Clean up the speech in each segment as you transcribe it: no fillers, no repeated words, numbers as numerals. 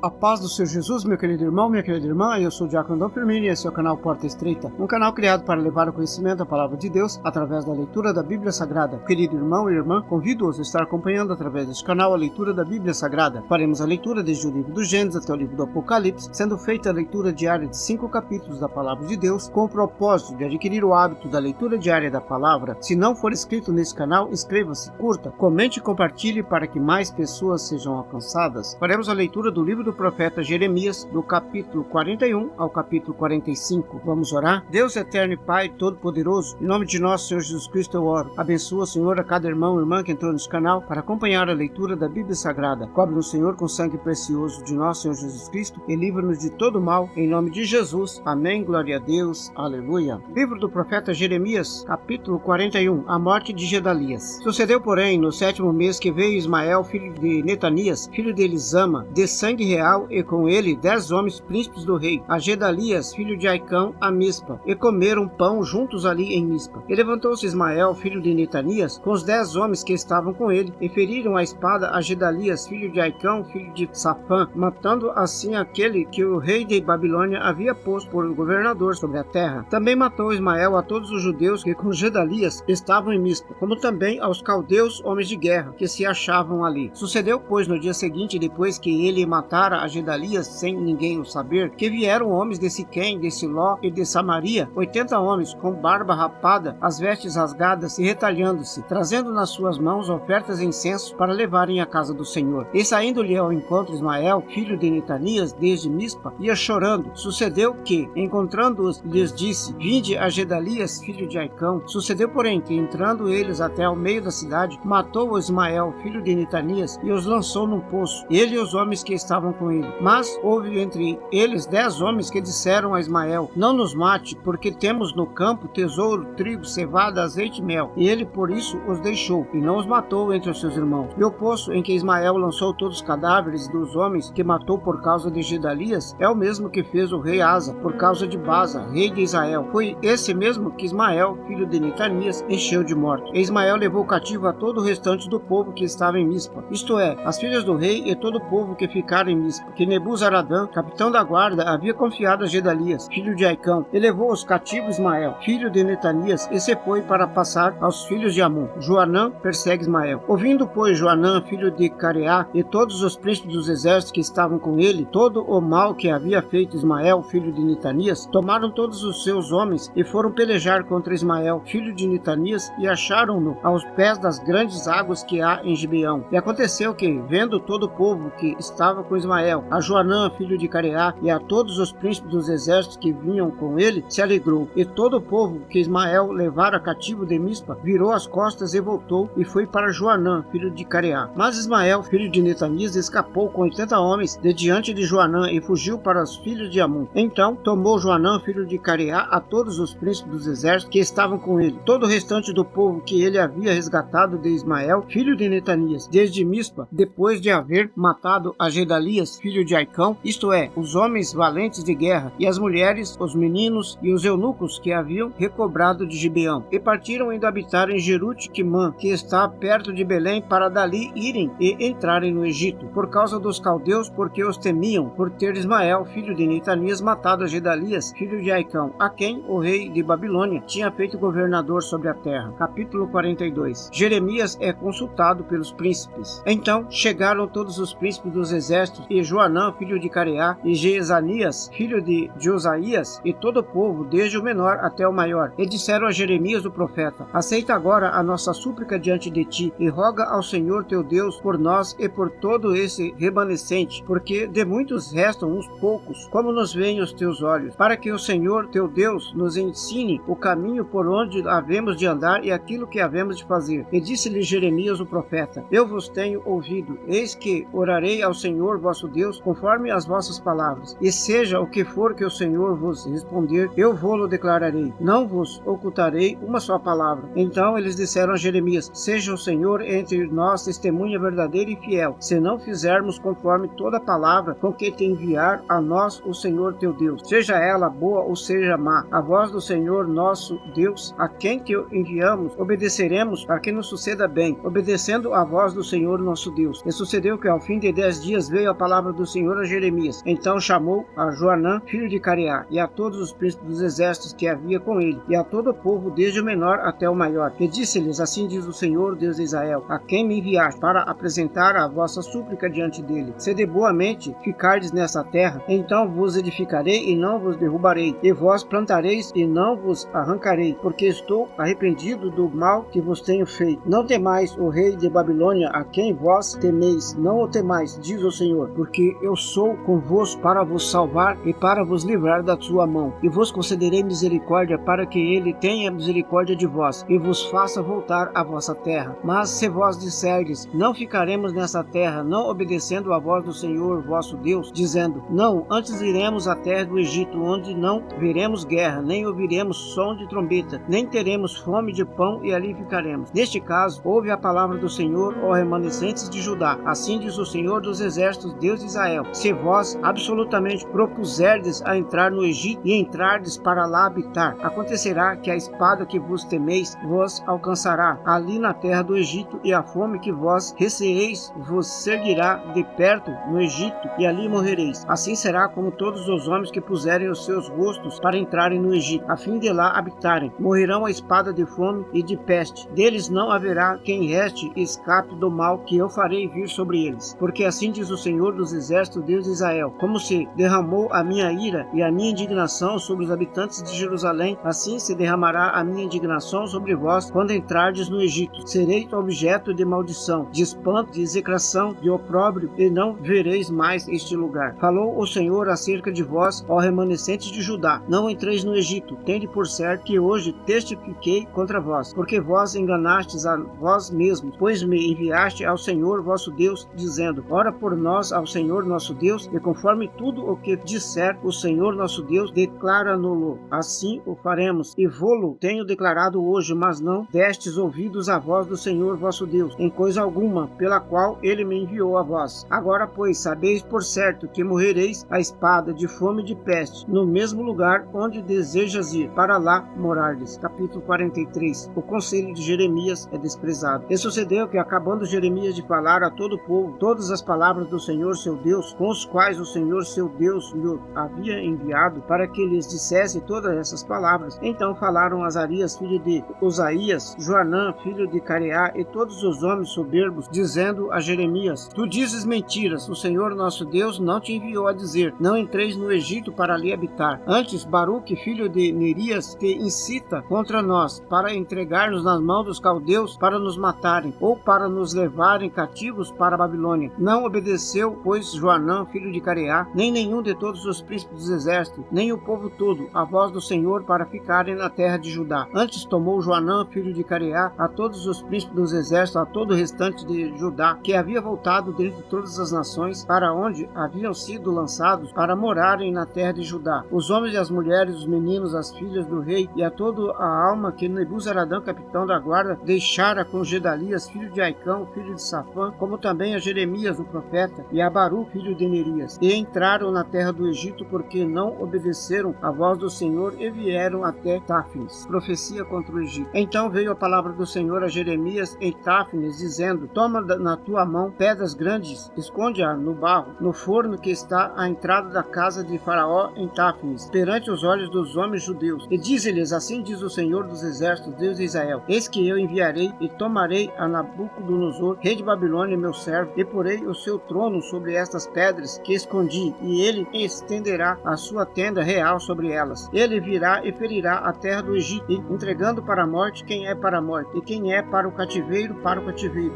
A paz do Senhor Jesus, meu querido irmão, minha querida irmã, eu sou o Diácono Dom Firmino e esse é o canal Porta Estreita, um canal criado para levar o conhecimento da Palavra de Deus através da leitura da Bíblia Sagrada. Querido irmão e irmã, convido-os a estar acompanhando através deste canal a leitura da Bíblia Sagrada. Faremos a leitura desde o livro do Gênesis até o livro do Apocalipse, sendo feita a leitura diária de 5 capítulos da Palavra de Deus, com o propósito de adquirir o hábito da leitura diária da Palavra. Se não for inscrito nesse canal, inscreva-se, curta, comente e compartilhe para que mais pessoas sejam alcançadas. Faremos a leitura do livro do profeta Jeremias, do capítulo 41 ao capítulo 45. Vamos orar? Deus eterno e Pai todo-poderoso, em nome de nosso Senhor Jesus Cristo eu oro. Abençoa, Senhor, a cada irmão e irmã que entrou neste canal para acompanhar a leitura da Bíblia Sagrada. Cobre-nos, Senhor, com o sangue precioso de nosso Senhor Jesus Cristo e livra-nos de todo mal, em nome de Jesus. Amém. Glória a Deus. Aleluia. Livro do profeta Jeremias, capítulo 41. A morte de Gedalias. Sucedeu, porém, no 7º mês que veio Ismael, filho de Netanias, filho de Elisama, de sangue real, e com ele 10 homens príncipes do rei, a Gedalias, filho de Aicão, a Mispa, e comeram pão juntos ali em Mispa. E levantou-se Ismael, filho de Netanias, com os 10 homens que estavam com ele, e feriram a espada a Gedalias, filho de Aicão, filho de Safã, matando assim aquele que o rei de Babilônia havia posto por governador sobre a terra. Também matou Ismael a todos os judeus que com Gedalias estavam em Mispa, como também aos caldeus, homens de guerra, que se achavam ali. Sucedeu, pois, no dia seguinte, depois que ele matara a Gedalias, sem ninguém o saber, que vieram homens de Siquém, de Siló e de Samaria, 80 homens, com barba rapada, as vestes rasgadas e retalhando-se, trazendo nas suas mãos ofertas e incensos para levarem à casa do Senhor. E saindo-lhe ao encontro Ismael, filho de Netanias, desde Mispa, ia chorando. Sucedeu que, encontrando-os, lhes disse: Vinde a Gedalias, filho de Aicão. Sucedeu, porém, que entrando eles até ao meio da cidade, matou Ismael, filho de Netanias, e os lançou num poço, ele e os homens que estavam com ele. Mas houve entre eles 10 homens que disseram a Ismael: Não nos mate, porque temos no campo tesouro, trigo, cevada, azeite e mel. E ele por isso os deixou, e não os matou entre os seus irmãos. E o poço em que Ismael lançou todos os cadáveres dos homens que matou por causa de Gedalias é o mesmo que fez o rei Asa por causa de Baza, rei de Israel. Foi esse mesmo que Ismael, filho de Netanias, encheu de morte. E Ismael levou cativo a todo o restante do povo que estava em Mispa, isto é, as filhas do rei e todo o povo que ficaram em Mispa, que Nebuzaradã, capitão da guarda, havia confiado a Gedalias, filho de Aicão, e levou os cativos Ismael, filho de Netanias, e se foi para passar aos filhos de Amon. Joanã persegue Ismael. Ouvindo, pois, Joanã, filho de Careá, e todos os príncipes dos exércitos que estavam com ele, todo o mal que havia feito Ismael, filho de Netanias, tomaram todos os seus homens e foram pelejar contra Ismael, filho de Netanias, e acharam-no aos pés das grandes águas que há em Gibeão. E aconteceu que, vendo todo o povo que estava com Ismael, a Joanã, filho de Careá, e a todos os príncipes dos exércitos que vinham com ele, se alegrou. E todo o povo que Ismael levara cativo de Mispa, virou as costas e voltou, e foi para Joanã, filho de Careá. Mas Ismael, filho de Netanias, escapou com 80 homens de diante de Joanã, e fugiu para os filhos de Amon. Então tomou Joanã, filho de Careá, a todos os príncipes dos exércitos que estavam com ele, todo o restante do povo que ele havia resgatado de Ismael, filho de Netanias, desde Mispa, depois de haver matado a Gedalias, filho de Aicão, isto é, os homens valentes de guerra, e as mulheres, os meninos e os eunucos que haviam recobrado de Gibeão. E partiram indo habitar em Jerute-Quimã, que está perto de Belém, para dali irem e entrarem no Egito, por causa dos caldeus, porque os temiam, por ter Ismael, filho de Netanias, matado a Gedalias, filho de Aicão, a quem o rei de Babilônia tinha feito governador sobre a terra. Capítulo 42. Jeremias é consultado pelos príncipes. Então chegaram todos os príncipes dos exércitos, e Joanã, filho de Careá, e Jezanias, filho de Josaías, e todo o povo, desde o menor até o maior, e disseram a Jeremias o profeta: Aceita agora a nossa súplica diante de ti, e roga ao Senhor teu Deus por nós e por todo esse remanescente, porque de muitos restam uns poucos, como nos veem os teus olhos, para que o Senhor teu Deus nos ensine o caminho por onde havemos de andar e aquilo que havemos de fazer. E disse-lhe Jeremias o profeta: Eu vos tenho ouvido, eis que orarei ao Senhor vosso Deus conforme as vossas palavras, e seja o que for que o Senhor vos responder, eu vou-lo declararei, não vos ocultarei uma só palavra. Então eles disseram a Jeremias: Seja o Senhor entre nós testemunha verdadeira e fiel, se não fizermos conforme toda palavra com que te enviar a nós o Senhor teu Deus, seja ela boa ou seja má, a voz do Senhor nosso Deus, a quem te enviamos, obedeceremos para que nos suceda bem, obedecendo a voz do Senhor nosso Deus. E sucedeu que ao fim de 10 dias veio a palavra palavra do Senhor a Jeremias. Então chamou a Joanã, filho de Careá, e a todos os príncipes dos exércitos que havia com ele, e a todo o povo, desde o menor até o maior. E disse-lhes: assim diz o Senhor, Deus de Israel, a quem me enviaste, para apresentar a vossa súplica diante dele. Sede boamente ficardes nessa terra, então vos edificarei e não vos derrubarei, e vós plantareis e não vos arrancarei, porque estou arrependido do mal que vos tenho feito. Não temais o rei de Babilônia, a quem vós temeis, não o temais, diz o Senhor, porque eu sou convosco para vos salvar e para vos livrar da sua mão, e vos concederei misericórdia, para que ele tenha misericórdia de vós, e vos faça voltar à vossa terra. Mas se vós disserdes: não ficaremos nessa terra, não obedecendo a voz do Senhor vosso Deus, dizendo: não, antes iremos à terra do Egito, onde não veremos guerra, nem ouviremos som de trombeta, nem teremos fome de pão, e ali ficaremos. Neste caso, ouve a palavra do Senhor, ó remanescentes de Judá. Assim diz o Senhor dos exércitos, Deus de Israel: se vós absolutamente propuserdes a entrar no Egito e entrardes para lá habitar, acontecerá que a espada que vos temeis vos alcançará ali na terra do Egito, e a fome que vós receeis vos seguirá de perto no Egito, e ali morrereis. Assim será como todos os homens que puserem os seus rostos para entrarem no Egito, a fim de lá habitarem. Morrerão a espada de fome e de peste. Deles não haverá quem reste e escape do mal que eu farei vir sobre eles. Porque assim diz o Senhor dos exércitos, Deus de Israel: como se derramou a minha ira e a minha indignação sobre os habitantes de Jerusalém, assim se derramará a minha indignação sobre vós quando entrardes no Egito. Sereis objeto de maldição, de espanto, de execração, de opróbrio, e não vereis mais este lugar. Falou o Senhor acerca de vós, ó remanescentes de Judá: não entreis no Egito. Tende por certo que hoje testifiquei contra vós, porque vós enganastes a vós mesmos, pois me enviaste ao Senhor vosso Deus, dizendo: ora por nós ao Senhor nosso Deus, e conforme tudo o que disser o Senhor nosso Deus, declara-no-lo. Assim o faremos, e vô-lo tenho declarado hoje, mas não destes ouvidos à voz do Senhor vosso Deus, em coisa alguma, pela qual ele me enviou a vós. Agora, pois, sabeis por certo que morrereis a espada, de fome e de peste, no mesmo lugar onde desejas ir, para lá morardes. Capítulo 43. O conselho de Jeremias é desprezado. E sucedeu que, acabando Jeremias de falar a todo o povo todas as palavras do Senhor seu Deus, com os quais o Senhor seu Deus lhe havia enviado, para que lhes dissesse todas essas palavras, então falaram Azarias, filho de Usaías, Joanã, filho de Careá, e todos os homens soberbos, dizendo a Jeremias: tu dizes mentiras, o Senhor nosso Deus não te enviou a dizer: não entreis no Egito para ali habitar. Antes, Baruque, filho de Nerias, te incita contra nós, para entregar-nos nas mãos dos caldeus, para nos matarem, ou para nos levarem cativos para a Babilônia. Não obedeceu, pois, Joanã, filho de Careá, nem nenhum de todos os príncipes dos exércitos, nem o povo todo, a voz do Senhor, para ficarem na terra de Judá. Antes tomou Joanã, filho de Careá, a todos os príncipes dos exércitos, a todo o restante de Judá, que havia voltado dentre todas as nações, para onde haviam sido lançados, para morarem na terra de Judá. Os homens e as mulheres, os meninos, as filhas do rei, e a toda a alma que Nebuzaradã, capitão da guarda, deixara com Gedalias, filho de Aicão, filho de Safã, como também a Jeremias, o profeta, e a Baru, filho de Nerias. E entraram na terra do Egito, porque não obedeceram a voz do Senhor, e vieram até Táfnis. Profecia contra o Egito. Então veio a palavra do Senhor a Jeremias em Táfnis, dizendo: toma na tua mão pedras grandes, esconde-a no barro, no forno que está à entrada da casa de Faraó em Táfnis, perante os olhos dos homens judeus. E dize-lhes: assim diz o Senhor dos exércitos, Deus de Israel: eis que eu enviarei e tomarei a Nabucodonosor, rei de Babilônia, meu servo, e porei o seu trono sobre estas pedras que escondi, e ele estenderá a sua tenda real sobre elas. Ele virá e ferirá a terra do Egito, entregando para a morte quem é para a morte, e quem é para o cativeiro,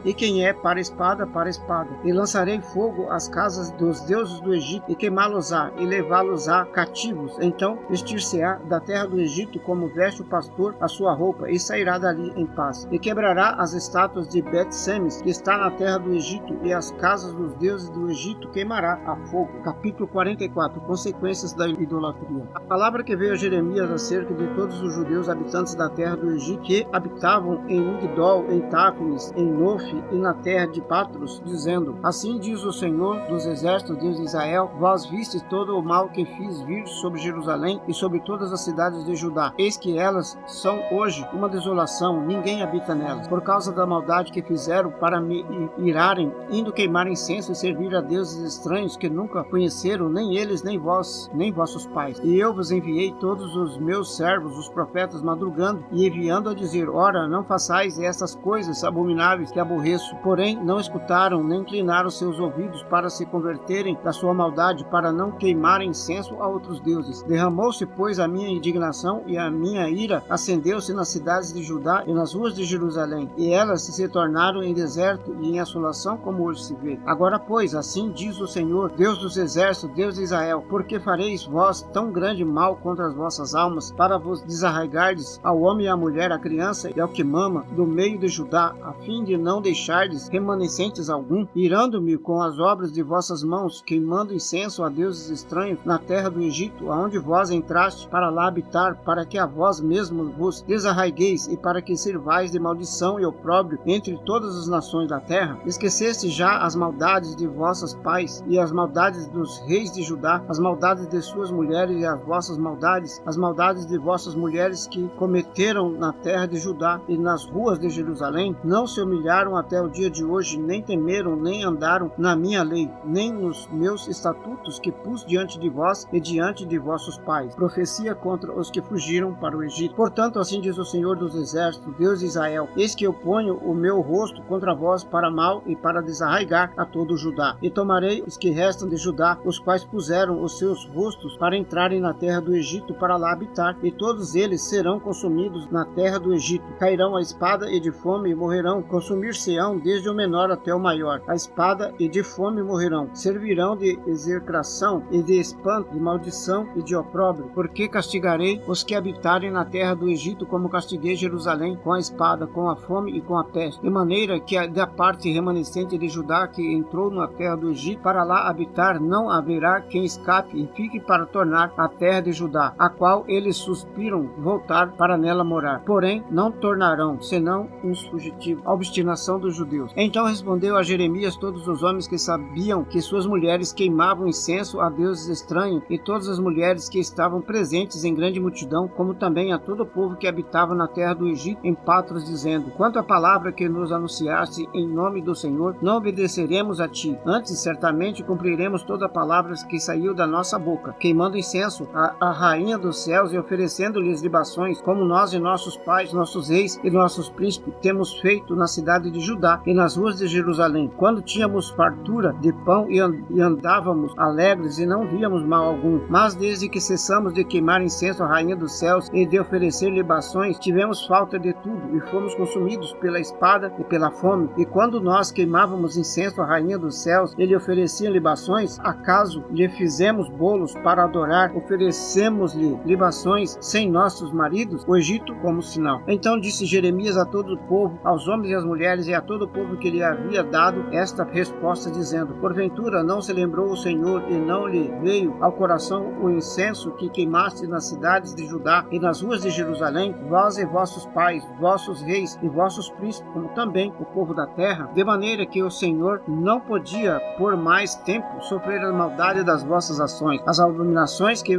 e quem é para a espada, para a espada. E lançarei fogo às casas dos deuses do Egito, e queimá-los-á, e levá-los-á cativos. Então vestir-se-á da terra do Egito como veste o pastor a sua roupa, e sairá dali em paz. E quebrará as estátuas de Bet-Semes, que está na terra do Egito, e as casas dos deuses do Egito queimará a fogo. Capítulo 44. Consequências da idolatria. A palavra que veio a Jeremias acerca de todos os judeus habitantes da terra do Egito, que habitavam em Migdol, em Táfnis, em Nof e na terra de Patros, dizendo: assim diz o Senhor dos exércitos, Deus de Israel: vós vistes todo o mal que fiz vir sobre Jerusalém e sobre todas as cidades de Judá. Eis que elas são hoje uma desolação, ninguém habita nelas, por causa da maldade que fizeram para me irarem, indo queimar incenso e servir a deuses estranhos que nunca conheceram, nem eles, nem vós, nem vossos pais. E eu vos enviei todos os meus servos, os profetas, madrugando e enviando a dizer: ora, não façais estas coisas abomináveis que aborreço. Porém, não escutaram, nem inclinaram seus ouvidos para se converterem da sua maldade, para não queimarem incenso a outros deuses. Derramou-se, pois, a minha indignação, e a minha ira acendeu-se nas cidades de Judá e nas ruas de Jerusalém, e elas se tornaram em deserto e em assolação, como hoje se vê. Agora, pois, assim diz o Senhor, Deus dos exércitos, Deus de Israel: porque fareis vós tão grande mal contra as vossas almas, para vos desarraigardes ao homem e à mulher, à criança e ao que mama, do meio de Judá, a fim de não deixardes remanescentes algum, irando-me com as obras de vossas mãos, queimando incenso a deuses estranhos na terra do Egito, aonde vós entraste para lá habitar, para que a vós mesmos vos desarraigueis e para que sirvais de maldição e opróbrio entre todas as nações da terra? Esqueceste já as maldades de vossos pais e as maldades dos reis de Judá, as maldades de suas mulheres e as vossas maldades, as maldades de vossas mulheres que cometeram na terra de Judá e nas ruas de Jerusalém? Não se humilharam até o dia de hoje, nem temeram, nem andaram na minha lei, nem nos meus estatutos que pus diante de vós e diante de vossos pais. Profecia contra os que fugiram para o Egito. Portanto, assim diz o Senhor dos exércitos, Deus de Israel: eis que eu ponho o meu rosto contra vós para mal e para desarraigar a todo Judá. E tomarei os que restam de Judá, os quais puseram os seus rostos para entrarem na terra do Egito para lá habitar, e todos eles serão consumidos na terra do Egito. Cairão a espada e de fome morrerão, consumir-se-ão desde o menor até o maior. A espada e de fome morrerão, servirão de execração e de espanto, de maldição e de opróbrio, porque castigarei os que habitarem na terra do Egito, como castiguei Jerusalém com a espada, com a fome e com a peste, de maneira que da parte remanescente de Judá que entrou na terra do Egito para lá habitar, não haverá quem escape e fique para tornar a terra de Judá, a qual eles suspiram voltar para nela morar. Porém, não tornarão, senão uns fugitivos. A obstinação dos judeus. Então respondeu a Jeremias todos os homens que sabiam que suas mulheres queimavam incenso a deuses estranhos, e todas as mulheres que estavam presentes em grande multidão, como também a todo o povo que habitava na terra do Egito, em Patros, dizendo: quanto à palavra que nos anunciaste em nome do Senhor, não obedeceremos a ti. Antes, certamente, cumpriremos toda a palavra que saiu da nossa boca, queimando incenso à rainha dos céus e oferecendo-lhes libações, como nós e nossos pais, nossos reis e nossos príncipes temos feito na cidade de Judá e nas ruas de Jerusalém, quando tínhamos fartura de pão e andávamos alegres e não víamos mal algum. Mas desde que cessamos de queimar incenso à rainha dos céus e de oferecer libações, tivemos falta de tudo e fomos consumidos pela espada e pela fome. E quando nós queimávamos incenso à rainha dos céus e lhe ofereciam libações, acaso lhe fizemos bolos para adorar, oferecemos-lhe libações sem nossos maridos? O Egito como sinal. Então disse Jeremias a todo o povo, aos homens e às mulheres e a todo o povo que lhe havia dado esta resposta, dizendo: porventura não se lembrou o Senhor e não lhe veio ao coração o incenso que queimaste nas cidades de Judá e nas ruas de Jerusalém, vós e vossos pais, vossos reis e vossos príncipes, como também o povo da terra? De maneira que o Senhor não podia por mais tempo sofrer a maldade das vossas ações, as abominações que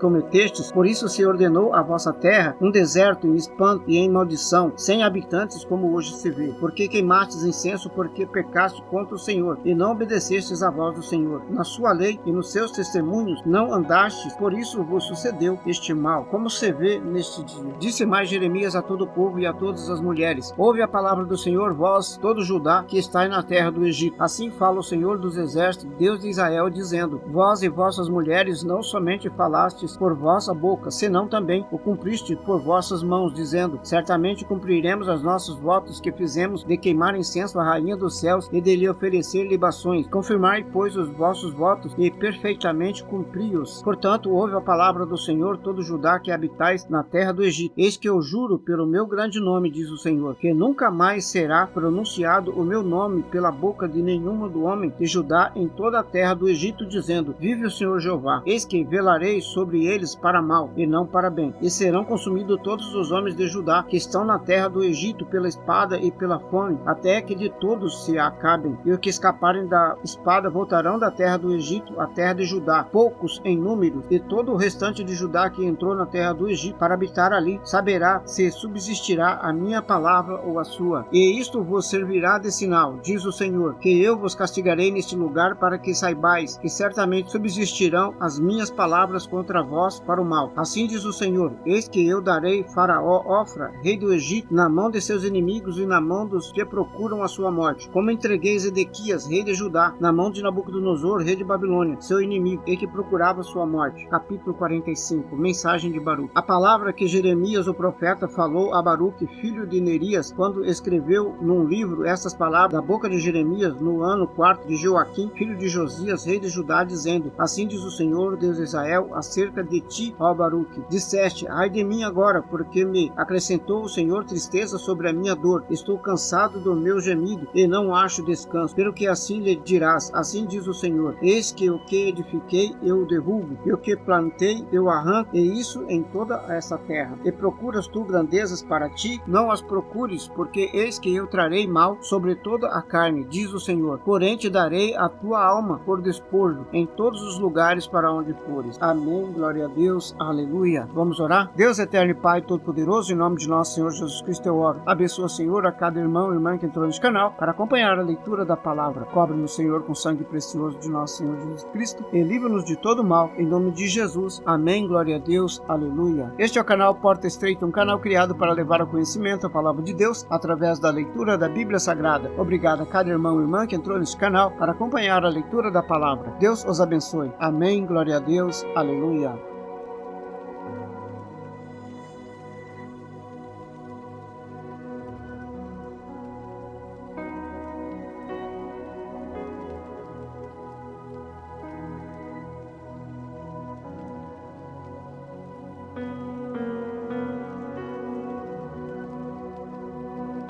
cometestes. Por isso se ordenou à vossa terra um deserto em espanto e em maldição, sem habitantes, como hoje se vê. Porque queimastes incenso, porque pecaste contra o Senhor e não obedecestes à voz do Senhor. Na sua lei e nos seus testemunhos não andastes, por isso vos sucedeu este mal, como se vê neste dia. Disse mais Jeremias a todo o povo e a todas as mulheres: ouve a palavra do Senhor, vós, todo Judá, que estáis na terra do Egito. Assim fala o Senhor dos exércitos, Deus de Israel, dizendo: vós e vossas mulheres não somente falastes por vossa boca, senão também o cumpriste por vossas mãos, dizendo: certamente cumpriremos os nossos votos que fizemos de queimar incenso à rainha dos céus e de lhe oferecer libações. Confirmai, pois, os vossos votos e perfeitamente cumpri-os. Portanto, ouve a palavra do Senhor, todo Judá que habitais na terra do Egito. Eis que eu juro pelo meu grande nome, diz o Senhor, que nunca mais será pronunciado o meu nome pela boca de nenhum do homem de Judá em toda a terra do Egito, dizendo: vive o Senhor Jeová. Eis que velarei sobre eles para mal e não para bem. E serão consumidos todos os homens de Judá que estão na terra do Egito pela espada e pela fome, até que de todos se acabem. E os que escaparem da espada voltarão da terra do Egito à terra de Judá, poucos em número, e todo o restante de Judá que entrou na terra do Egito para habitar ali saberá se subsistirá a minha palavra ou a sua. E isto vos servirá de sinal, diz o Senhor, que eu vos castigarei darei neste lugar para que saibais que certamente subsistirão as minhas palavras contra vós para o mal. Assim diz o Senhor: eis que eu darei Faraó Ofra, rei do Egito, na mão de seus inimigos e na mão dos que procuram a sua morte. Como entreguei Zedequias, rei de Judá, na mão de Nabucodonosor, rei de Babilônia, seu inimigo, e que procurava sua morte. Capítulo 45. Mensagem de Baruque. A palavra que Jeremias, o profeta, falou a Baruque, filho de Nerias, quando escreveu num livro estas palavras da boca de Jeremias, no ano 4 de Joaquim, filho de Josias, rei de Judá, dizendo: assim diz o Senhor, Deus de Israel, acerca de ti, ó Baruque. Disseste: ai de mim agora, porque me acrescentou o Senhor tristeza sobre a minha dor. Estou cansado do meu gemido, e não acho descanso. Pelo que assim lhe dirás: assim diz o Senhor: eis que o que edifiquei eu derrubo, e o que plantei eu arranco, e isso em toda essa terra. E procuras tu grandezas para ti? Não as procures, porque eis que eu trarei mal sobre toda a carne, diz o Senhor. Porém te darei a tua alma por despojo em todos os lugares para onde fores. Amém, glória a Deus, aleluia. Vamos orar? Deus eterno e Pai todo-poderoso, em nome de nosso Senhor Jesus Cristo eu oro. Abençoa, Senhor, a cada irmão e irmã que entrou neste canal para acompanhar a leitura da palavra. Cobre-nos, Senhor, com o sangue precioso de nosso Senhor Jesus Cristo e livra-nos de todo mal, em nome de Jesus. Amém, glória a Deus, aleluia. Este é o canal Porta Estreita, um canal criado para levar ao conhecimento a palavra de Deus através da leitura da Bíblia Sagrada. Obrigado a cada irmão e irmã que entrou neste canal para acompanhar a leitura da palavra. Deus os abençoe. Amém, glória a Deus, aleluia.